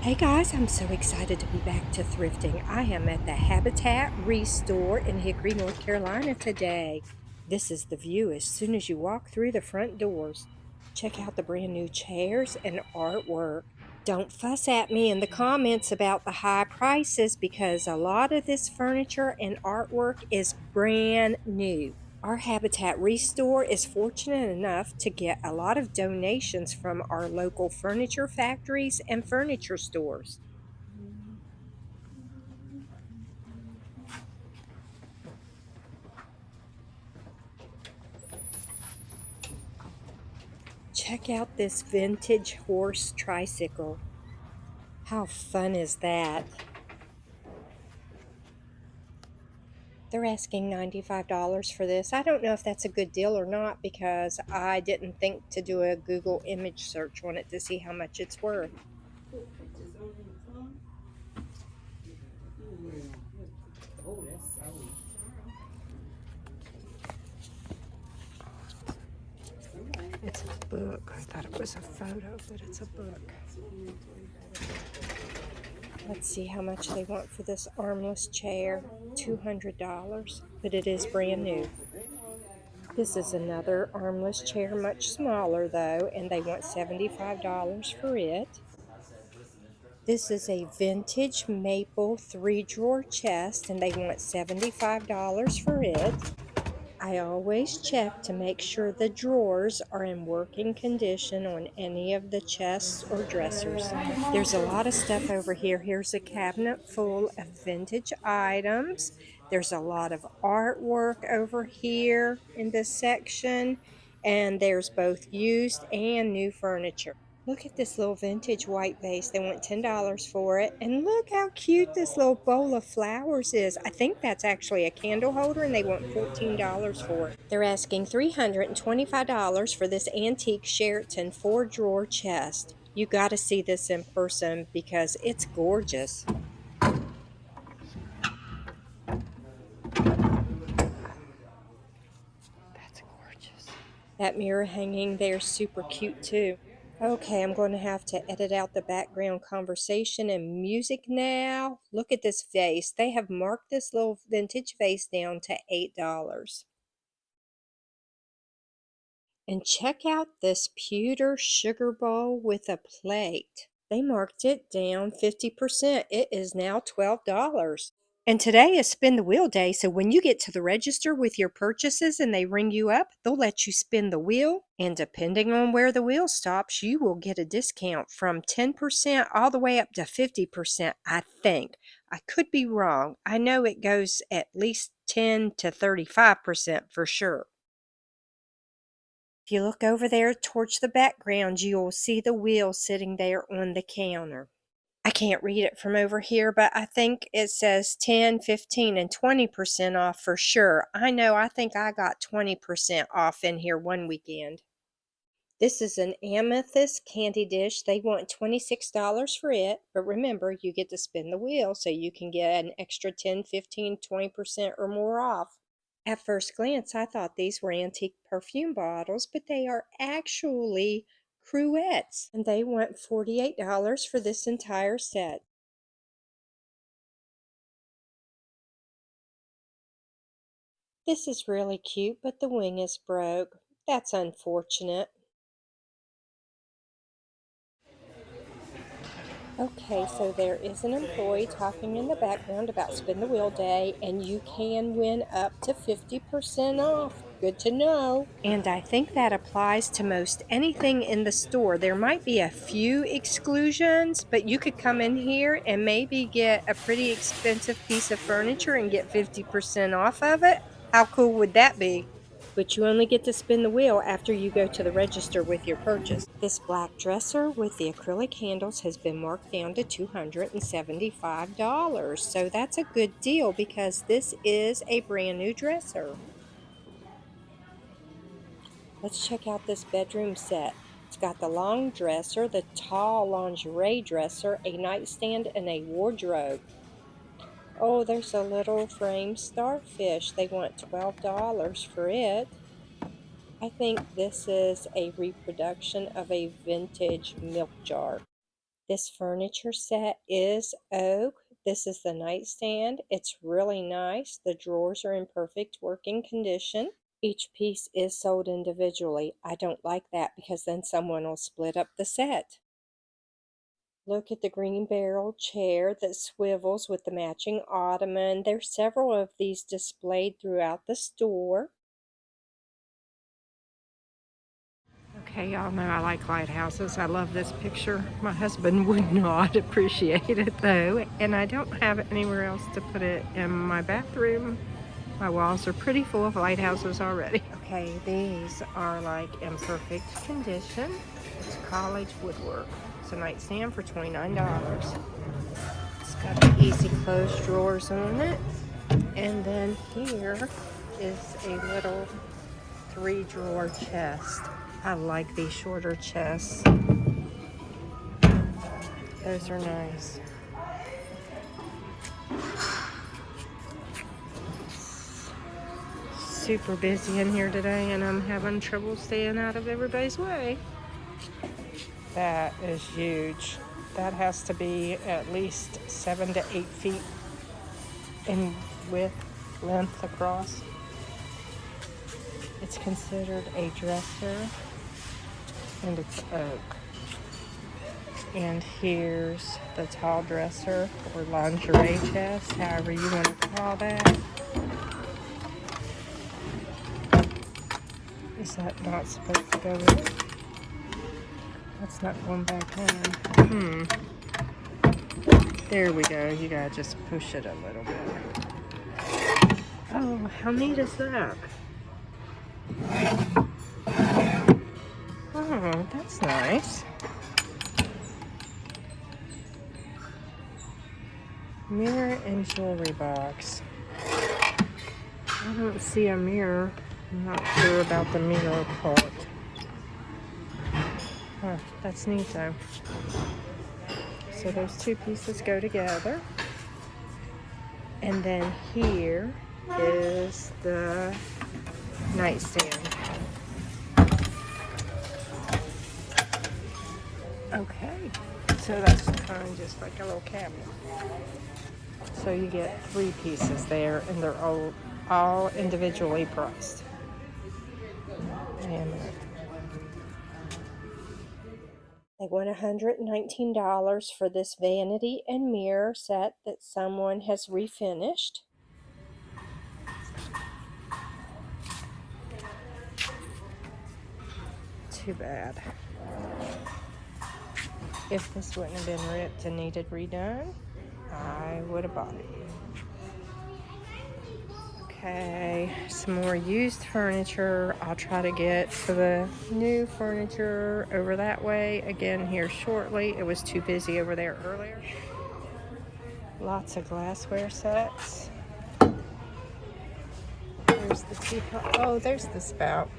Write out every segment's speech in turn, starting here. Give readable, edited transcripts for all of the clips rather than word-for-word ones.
Hey guys, I'm so excited to be back to thrifting. I am at the Habitat Restore in Hickory, North Carolina today. This is the view as soon as you walk through the front doors. Check out the brand new chairs and artwork. Don't fuss at me in the comments about the high prices because a lot of this furniture and artwork is brand new. Our Habitat Restore is fortunate enough to get a lot of donations from our local furniture factories and furniture stores. Check out this vintage horse tricycle. How fun is that? They're asking $95 for this. I don't know if that's a good deal or not because I didn't think to do a Google image search on it to see how much it's worth. It's a book. I thought it was a photo, but it's a book. Let's see how much they want for this armless chair. $200, but it is brand new. This is another armless chair, much smaller though, and they want $75 for it. This is a vintage maple 3-drawer chest, and they want $75 for it. I always check to make sure the drawers are in working condition on any of the chests or dressers. There's a lot of stuff over here. Here's a cabinet full of vintage items. There's a lot of artwork over here in this section, and there's both used and new furniture. Look at this little vintage white vase. They want $10 for it. And look how cute this little bowl of flowers is. I think that's actually a candle holder, and they want $14 for it. They're asking $325 for this antique Sheraton 4-drawer chest. You got to see this in person because it's gorgeous. That's gorgeous. That mirror hanging there is super cute too. Okay, I'm going to have to edit out the background conversation and music now. Look at this vase. They have marked this little vintage vase down to $8. And check out this pewter sugar bowl with a plate. They marked it down 50%. It is now $12. And today is spin the wheel day, so when you get to the register with your purchases and they ring you up, they'll let you spin the wheel. And depending on where the wheel stops, you will get a discount from 10% all the way up to 50%, I think. I could be wrong. I know it goes at least 10 to 35% for sure. If you look over there towards the background, you'll see the wheel sitting there on the counter. I can't read it from over here, but I think it says 10, 15, and 20% off for sure. I think I got 20% off in here one weekend. This is an amethyst candy dish. They want $26 for it, but remember, you get to spin the wheel, so you can get an extra 10, 15, 20% or more off. At first glance, I thought these were antique perfume bottles, but they are actually cruettes, and they want $48 for this entire set. This is really cute, but the wing is broke. That's unfortunate. Okay, so there is an employee talking in the background about Spin the Wheel Day, and you can win up to 50% off. Good to know. And I think that applies to most anything in the store. There might be a few exclusions, but you could come in here and maybe get a pretty expensive piece of furniture and get 50% off of it. How cool would that be? But you only get to spin the wheel after you go to the register with your purchase. This black dresser with the acrylic handles has been marked down to $275. So that's a good deal because this is a brand new dresser. Let's check out this bedroom set. It's got the long dresser, the tall lingerie dresser, a nightstand, and a wardrobe. Oh, there's a little frame starfish. They want $12 for it. I think this is a reproduction of a vintage milk jar. This furniture set is oak. This is the nightstand. It's really nice. The drawers are in perfect working condition. Each piece is sold individually. I don't like that because then someone will split up the set. Look at the green barrel chair that swivels with the matching ottoman. There's several of these displayed throughout the store. Okay, y'all know I like lighthouses. I love this picture. My husband would not appreciate it though, and I don't have anywhere else to put it in my bathroom. My walls are pretty full of lighthouses already. Okay, these are like in perfect condition. It's college woodwork. It's a nightstand for $29. It's got the easy close drawers on it. And then here is a little 3-drawer chest. I like these shorter chests. Those are nice. Super busy in here today, and I'm having trouble staying out of everybody's way. That is huge. That has to be at least 7 to 8 feet in width, length across. It's considered a dresser, and it's oak. And here's the tall dresser or lingerie chest, however you want to call that. Is that not supposed to go in? That's not going back on. There we go. You gotta just push it a little bit. Oh, how neat is that? Oh, that's nice. Mirror and jewelry box. I don't see a mirror. I'm not sure about the mirror part. Huh, that's neat though. So those two pieces go together. And then here is the nightstand. Okay, so that's kind of just like a little cabinet. So you get 3 pieces there, and they're all individually priced. And they want $119 for this vanity and mirror set that someone has refinished. Too bad. If this wouldn't have been ripped and needed redone, I would have bought it. Okay, some more used furniture. I'll try to get to the new furniture over that way again here shortly. It was too busy over there earlier. Lots of glassware sets. There's the teapot. Oh, there's the spout.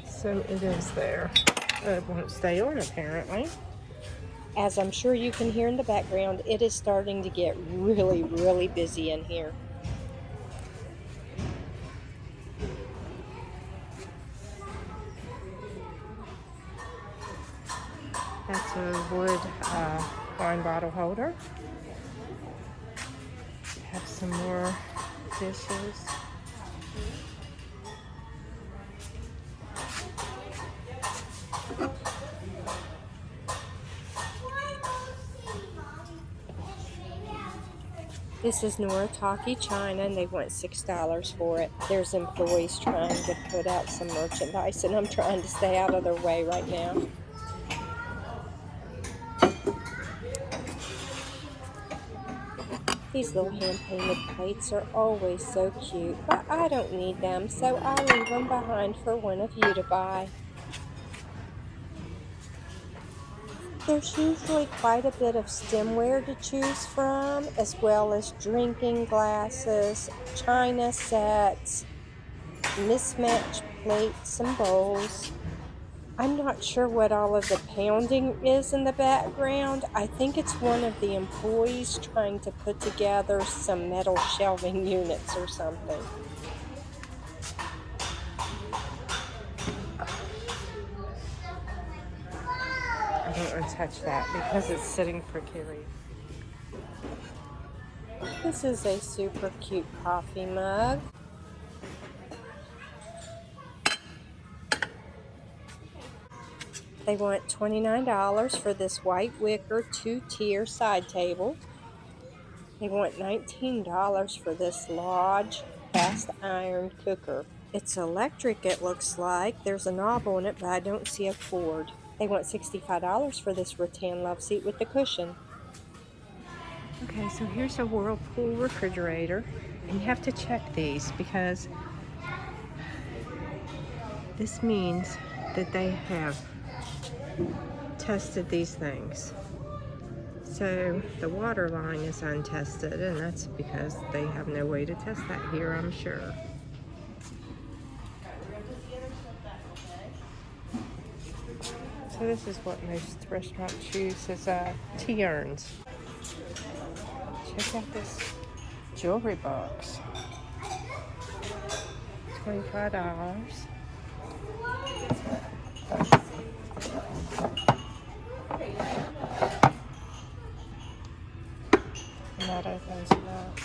So it is there. It won't stay on apparently. As I'm sure you can hear in the background, it is starting to get really, really busy in here. That's a wood wine bottle holder. Have some more dishes. This is Noritake China, and they want $6 for it. There's employees trying to put out some merchandise, and I'm trying to stay out of their way right now. These little hand-painted plates are always so cute, but I don't need them, so I'll leave them behind for one of you to buy. There's usually quite a bit of stemware to choose from, as well as drinking glasses, china sets, mismatched plates and bowls. I'm not sure what all of the pounding is in the background. I think it's one of the employees trying to put together some metal shelving units or something. don't want to touch that because it's sitting precarious. This is a super cute coffee mug. They want $29 for this white wicker 2-tier side table. They want $19 for this Lodge cast iron cooker. It's electric, it looks like. There's a knob on it, but I don't see a cord. They want $65 for this rattan love seat with the cushion. Okay, so here's a Whirlpool refrigerator. And you have to check these because this means that they have tested these things. So the water line is untested, and that's because they have no way to test that here, I'm sure. So this is what most restaurants choose as tea urns. Check out this jewelry box. $25. And that opens up.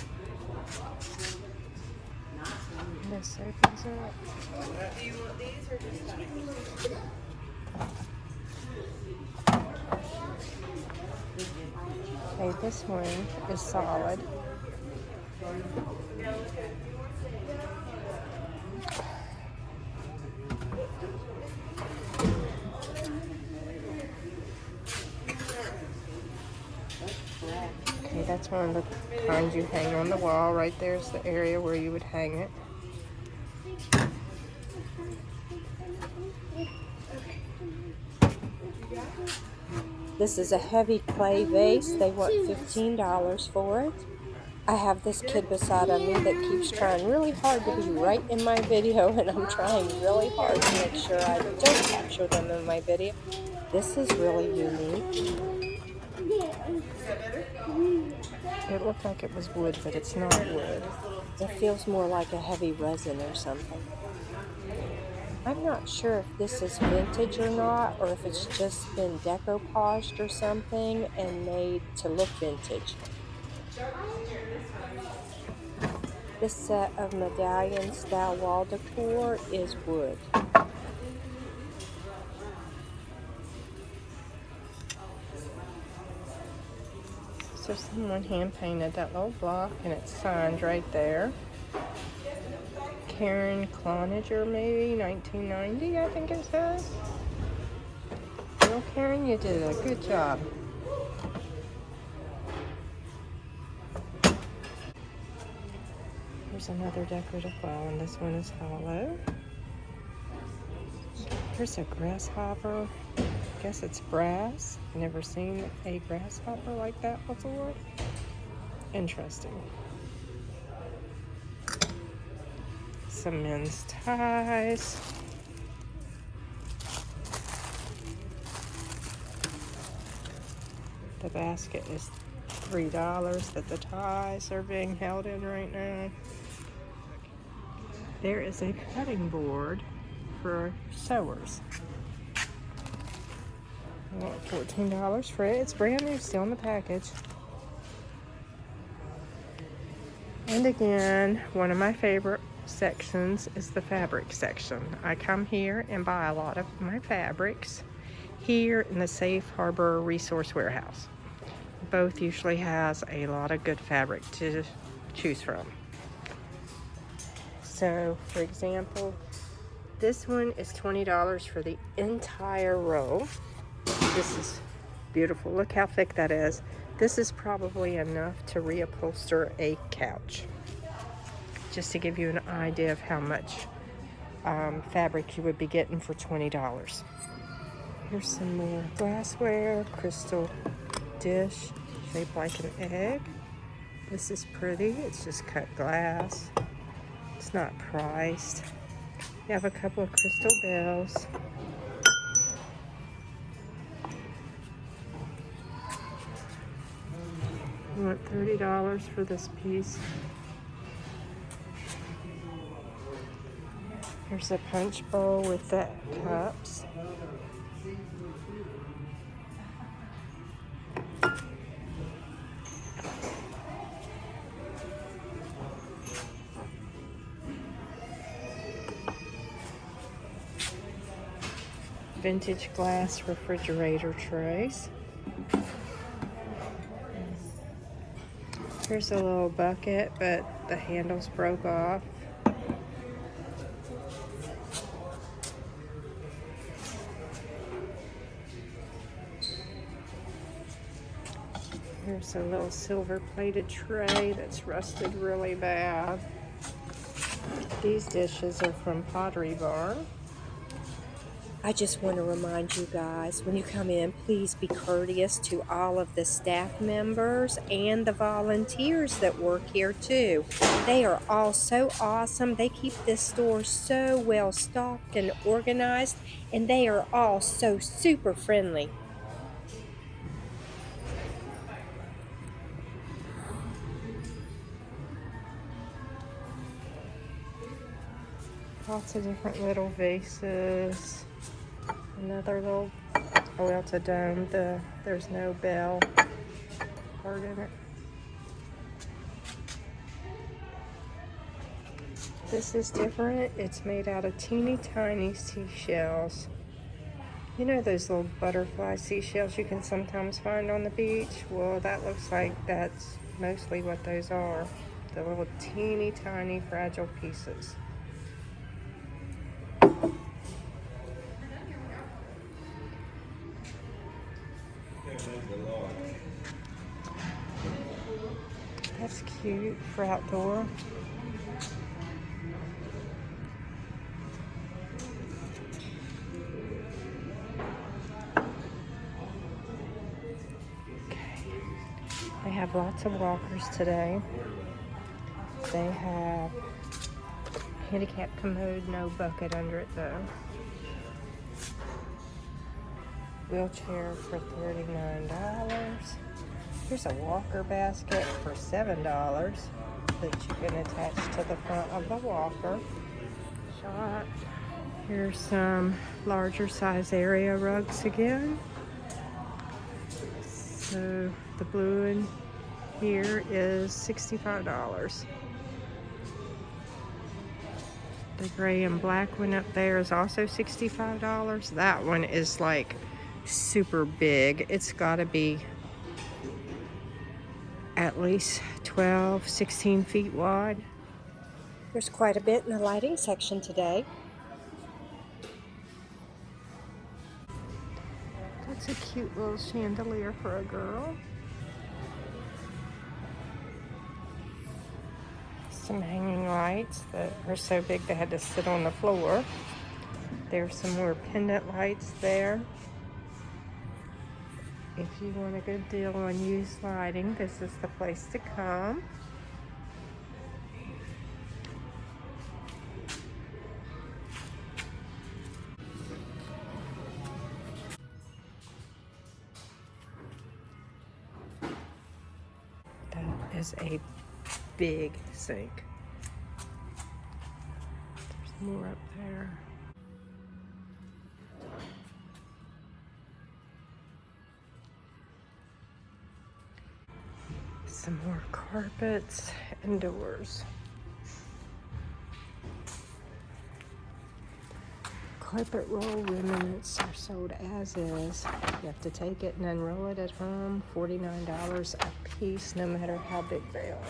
This opens up. Do you want these or just that? Okay, this one is solid. Okay, that's one of the kinds you hang on the wall. Right there's the area where you would hang it. This is a heavy clay vase. They want $15 for it. I have this kid beside of me that keeps trying really hard to be right in my video, and I'm trying really hard to make sure I don't capture them in my video. This is really unique. It looked like it was wood, but it's not wood. It feels more like a heavy resin or something. I'm not sure if this is vintage or not, or if it's just been decoupaged or something and made to look vintage. This set of medallion style wall decor is wood. So someone hand painted that little block and it's signed right there. Karen Cloninger, maybe 1990, I think it says. Well, Karen, you did a good job. Here's another decorative well, and this one is hollow. Here's a grasshopper. I guess it's brass. Never seen a grasshopper like that before. Interesting. Some men's ties. The basket is $3 that the ties are being held in right now. There is a cutting board for sewers. I want $14 for it. It's brand new, still in the package. And again, one of my favorite sections is the fabric section. I come here and buy a lot of my fabrics here in the Safe Harbor Resource Warehouse. Both usually has a lot of good fabric to choose from. So, for example, this one is $20 for the entire row. This is beautiful. Look how thick that is. This is probably enough to reupholster a couch. Just to give you an idea of how much fabric you would be getting for $20. Here's some more glassware, crystal dish shaped like an egg. This is pretty. It's just cut glass. It's not priced. You have a couple of crystal bells. You want $30 for this piece. Here's a punch bowl with the cups. vintage glass refrigerator trays. Here's a little bucket, but the handles broke off. Here's a little silver plated tray that's rusted really bad. These dishes are from Pottery Barn. I just want to remind you guys, when you come in, please be courteous to all of the staff members and the volunteers that work here too. They are all so awesome. They keep this store so well stocked and organized, and they are all so super friendly. Lots of different little vases. Another little, oh, that's a dome. There's no bell part in it. This is different. It's made out of teeny tiny seashells. You know those little butterfly seashells you can sometimes find on the beach? Well, that looks like that's mostly what those are. The little teeny tiny fragile pieces. That's cute for outdoor. They have lots of walkers today. They have handicap commode, no bucket under it though. Wheelchair for $39. Here's a walker basket for $7 that you can attach to the front of the walker. Shot. Here's some larger size area rugs again. So the blue in here is $65. The gray and black one up there is also $65. That one is like super big. It's got to be at least 12, 16 feet wide. There's quite a bit in the lighting section today. That's a cute little chandelier for a girl. Some hanging lights that are so big they had to sit on the floor. There's some more pendant lights there. If you want a good deal on used lighting, this is the place to come. That is a big sink. There's more up there. Some more carpets and doors. Carpet roll remnants are sold as is. You have to take it and unroll it at home. $49 a piece, no matter how big they are.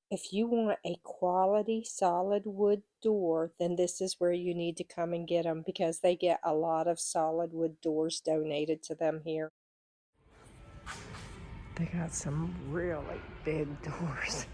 If you want a quality solid wood door, then this is where you need to come and get them, because they get a lot of solid wood doors donated to them here. They got some really big doors.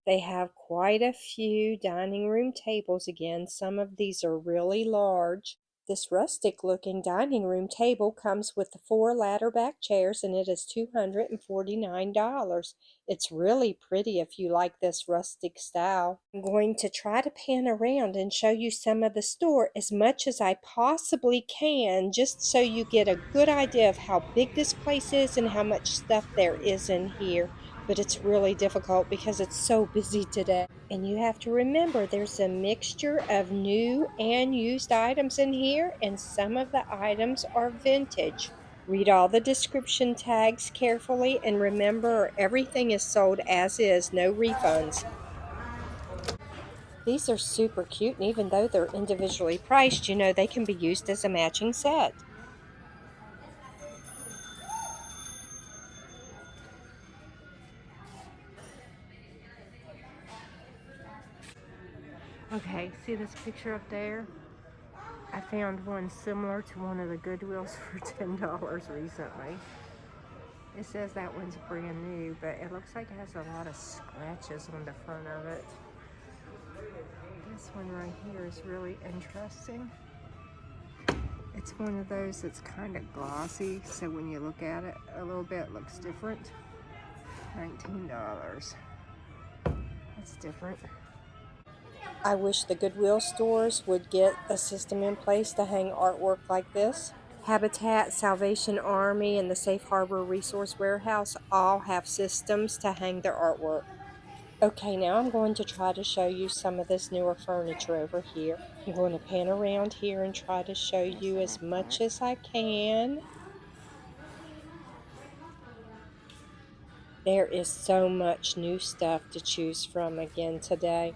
They have quite a few dining room tables again. Some of these are really large. This rustic looking dining room table comes with the 4 ladder back chairs, and it is $249. It's really pretty if you like this rustic style. I'm going to try to pan around and show you some of the store as much as I possibly can, just so you get a good idea of how big this place is and how much stuff there is in here. But it's really difficult because it's so busy today. And you have to remember, there's a mixture of new and used items in here, and some of the items are vintage. Read all the description tags carefully, and remember, everything is sold as is, no refunds. These are super cute, and even though they're individually priced, you know, they can be used as a matching set. Okay, see this picture up there? I found one similar to one of the Goodwills for $10 recently. It says that one's brand new, but it looks like it has a lot of scratches on the front of it. This one right here is really interesting. It's one of those that's kind of glossy, so when you look at it a little bit, it looks different. $19. That's different. I wish the Goodwill stores would get a system in place to hang artwork like this. Habitat, Salvation Army, and the Safe Harbor Resource Warehouse all have systems to hang their artwork. Okay, now I'm going to try to show you some of this newer furniture over here. I'm going to pan around here and try to show you as much as I can. There is so much new stuff to choose from again today.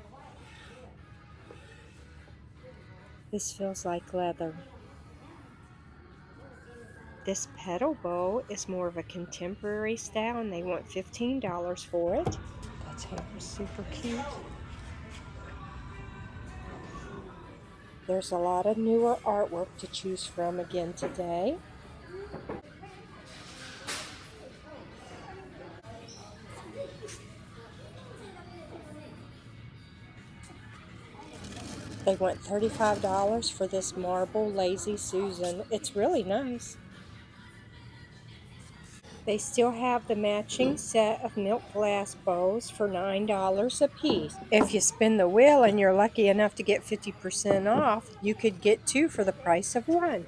This feels like leather. This pedal bowl is more of a contemporary style, and they want $15 for it. That hair is super cute. There's a lot of newer artwork to choose from again today. They want $35 for this marble Lazy Susan. It's really nice. They still have the matching set of milk glass bowls for $9 a piece. If you spin the wheel and you're lucky enough to get 50% off, you could get 2 for the price of 1.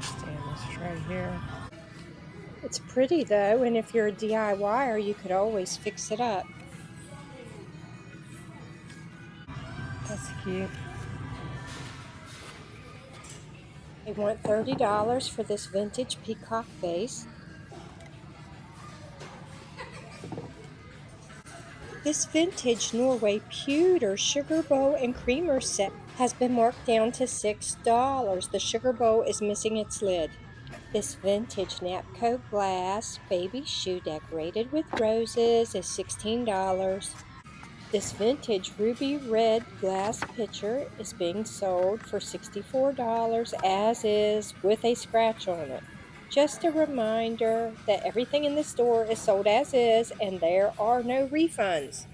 Stand this right here. It's pretty though, and if you're a DIYer, you could always fix it up. That's cute. They want $30 for this vintage peacock vase. This vintage Norway pewter sugar bowl and creamer set has been marked down to $6. The sugar bowl is missing its lid. This vintage Napco glass baby shoe decorated with roses is $16. This vintage ruby red glass pitcher is being sold for $64 as is, with a scratch on it. Just a reminder that everything in the store is sold as is and there are no refunds.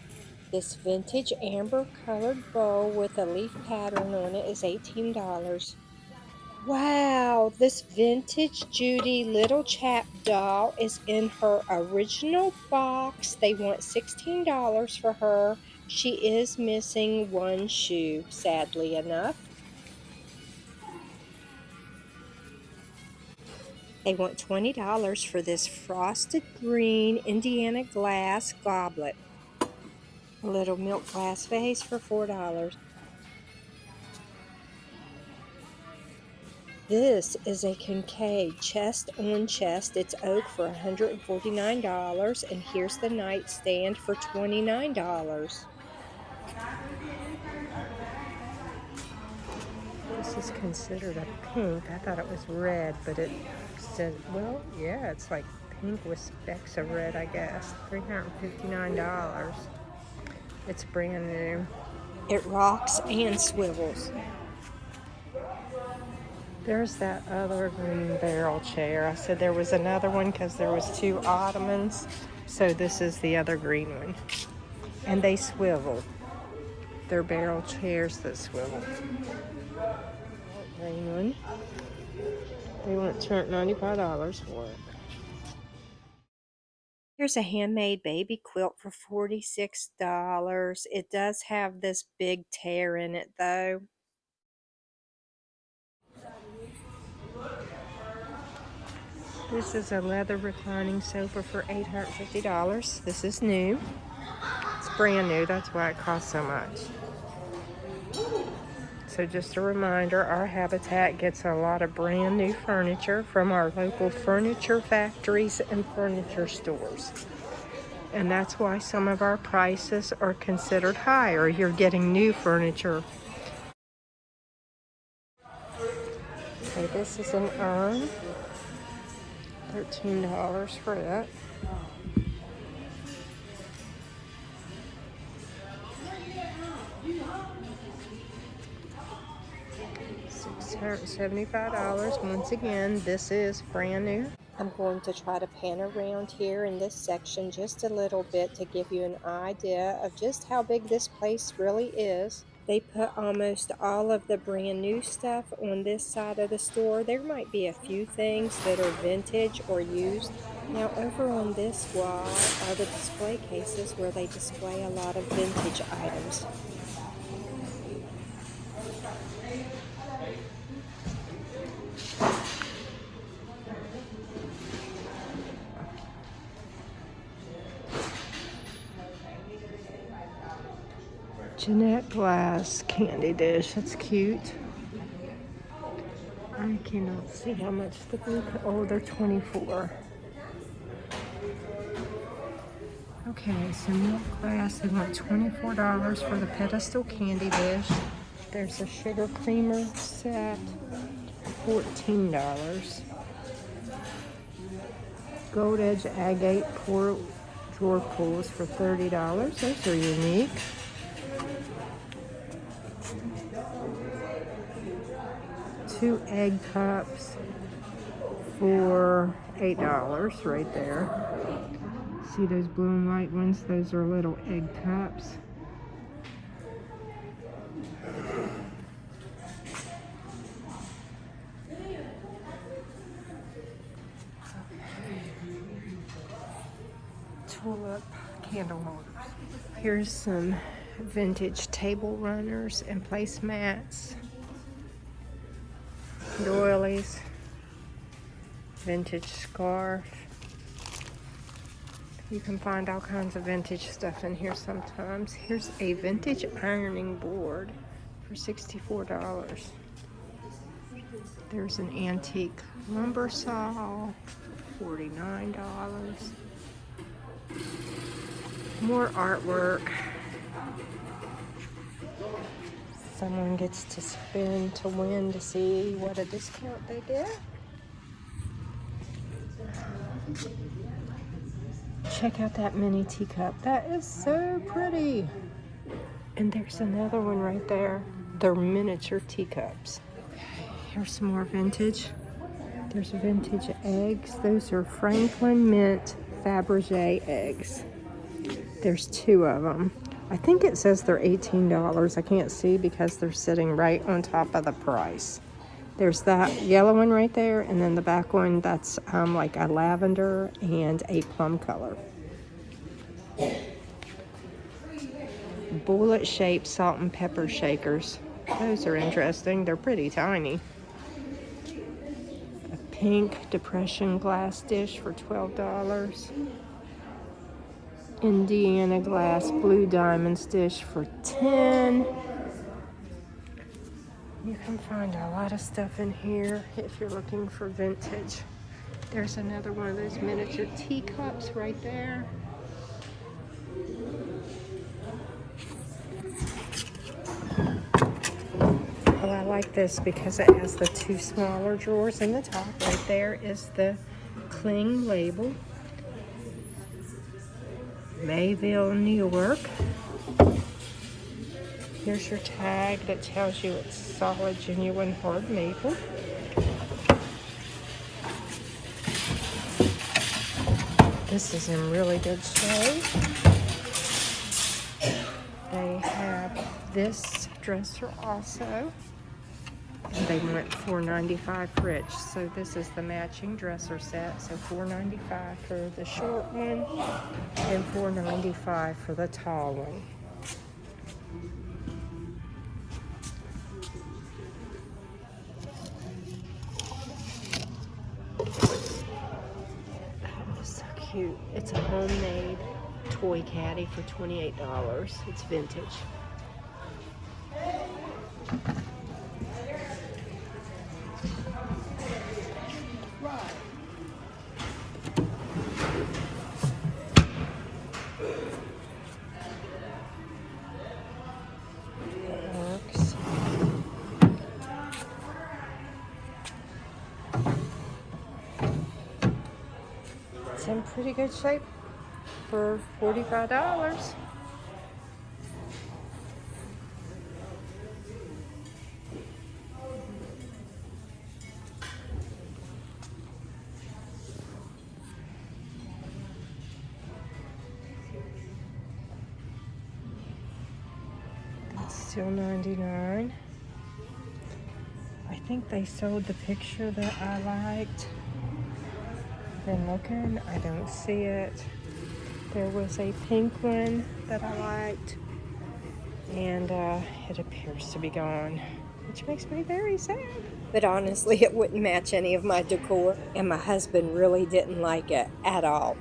This vintage amber colored bowl with a leaf pattern on it is $18. Wow, this vintage Judy little chap doll is in her original box. They want $16 for her. She is missing one shoe, sadly enough. They want $20 for this frosted green Indiana glass goblet. A little milk glass vase for $4. This is a Kincaid chest on chest. It's oak for $149, and here's the nightstand for $29. This is considered a pink. I thought it was red, but it said, well, yeah, it's like pink with specks of red, I guess. $359. It's brand new. It rocks and swivels. There's that other green barrel chair. I said there was another one because there was 2 ottomans. So this is the other green one. And they swivel. They're barrel chairs that swivel. Green one. They want $295 for it. Here's a handmade baby quilt for $46. It does have this big tear in it though. This is a leather reclining sofa for $850. This is new. It's brand new, that's why it costs so much. So just a reminder, our habitat gets a lot of brand new furniture from our local furniture factories and furniture stores. And that's why some of our prices are considered higher. You're getting new furniture. Okay, this is an urn. $13 for it. $675. Once again, this is brand new. I'm going to try to pan around here in this section just a little bit to give you an idea of just how big this place really is. They put almost all of the brand new stuff on this side of the store. There might be a few things that are vintage or used. Now over on this wall are the display cases where they display a lot of vintage items. Jeanette glass candy dish. That's cute. I cannot see how much the blue. Oh, they're 24. Okay, so milk glass. They want $24 for the pedestal candy dish. There's a sugar creamer set. $14. Gold edge agate pour drawer pulls for $30. Those are unique. Two egg cups for $8 right there. See those blue and white ones? Those are little egg cups. Tulip candle holders. Here's some vintage table runners and placemats. Doilies, vintage scarf. You can find all kinds of vintage stuff in here sometimes. Here's a vintage ironing board for $64. There's an antique lumber saw for $49. More artwork. Someone gets to spin to win to see what a discount they get. Check out that mini teacup. That is so pretty. And there's another one right there. They're miniature teacups. Here's some more vintage. There's vintage eggs. Those are Franklin Mint Fabergé eggs. There's two of them. I think it says they're $18. I can't see because they're sitting right on top of the price. There's that yellow one right there, and then the back one that's like a lavender and a plum color. Bullet-shaped salt and pepper shakers. Those are interesting. They're pretty tiny. A pink depression glass dish for $12. Indiana glass blue diamonds dish for $10. You can find a lot of stuff in here if you're looking for vintage. There's another one of those miniature teacups right there. Oh, I like this because it has the two smaller drawers in the top. Right there is the cling label. Mayville, New York. Here's your tag that tells you it's solid, genuine, hard maple. This is in really good shape. They have this dresser also. And they went $4.95 for each. So this is the matching dresser set. So $4.95 for the short one and $4.95 for the tall one. That is so cute. It's a homemade toy caddy for $28. It's vintage. It's in pretty good shape for $45. That's still $99. I think they sold the picture that I liked. Been looking, I don't see it. There was a pink one that I liked, and it appears to be gone, which makes me very sad. But honestly, it wouldn't match any of my decor, and my husband really didn't like it at all.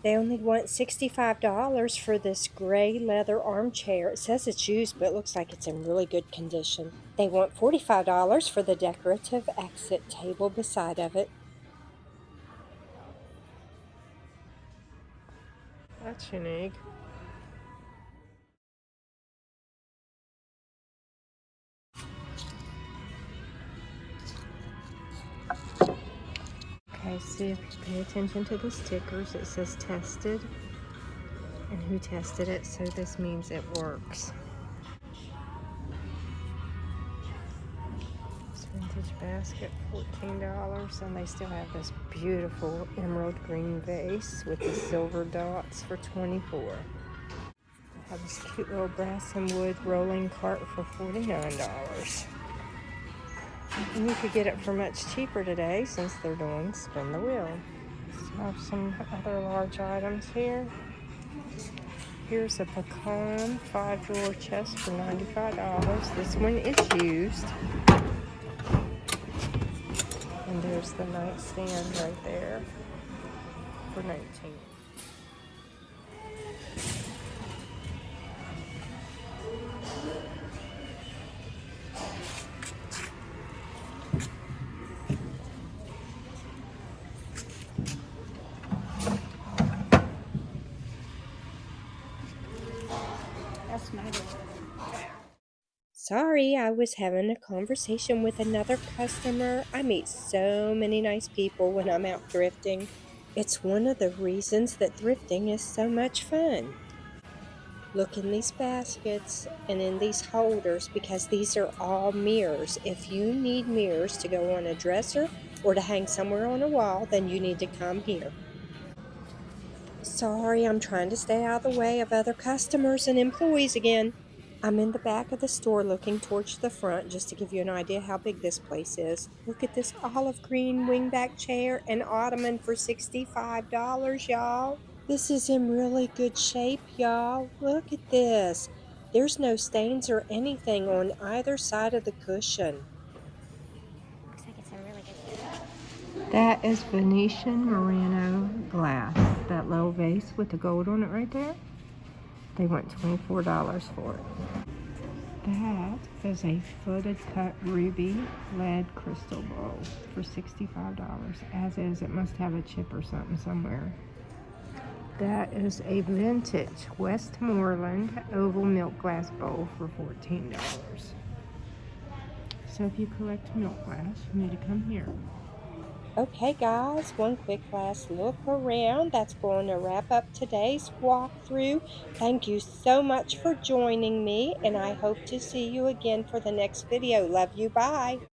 They only want $65 for this gray leather armchair. It says it's used, but it looks like it's in really good condition. They want $45 for the decorative exit table beside of it. That's unique. Okay, see if you pay attention to the stickers. It says tested and who tested it, so this means it works. This vintage basket, $14, and they still have this beautiful emerald green vase with the silver dots for $24. I have this cute little brass and wood rolling cart for $49. And you could get it for much cheaper today since they're doing spin the wheel. So I have some other large items here. Here's a pecan 5-drawer chest for $95. This one is used. And there's the nightstand right there for $19. Sorry, I was having a conversation with another customer. I meet so many nice people when I'm out thrifting. It's one of the reasons that thrifting is so much fun. Look in these baskets and in these holders because these are all mirrors. If you need mirrors to go on a dresser or to hang somewhere on a wall, then you need to come here. Sorry, I'm trying to stay out of the way of other customers and employees again. I'm in the back of the store looking towards the front just to give you an idea how big this place is. Look at this olive green wingback chair and ottoman for $65, y'all. This is in really good shape, y'all. Look at this. There's no stains or anything on either side of the cushion. Looks like it's in really good shape. That is Venetian Murano glass. That little vase with the gold on it right there. They want $24 for it. That is a footed cut ruby lead crystal bowl for $65. As is, it must have a chip or something somewhere. That is a vintage Westmoreland oval milk glass bowl for $14. So if you collect milk glass, you need to come here. Okay guys, one quick last look around. That's going to wrap up today's walkthrough. Thank you so much for joining me, and I hope to see you again for the next video. Love you, bye.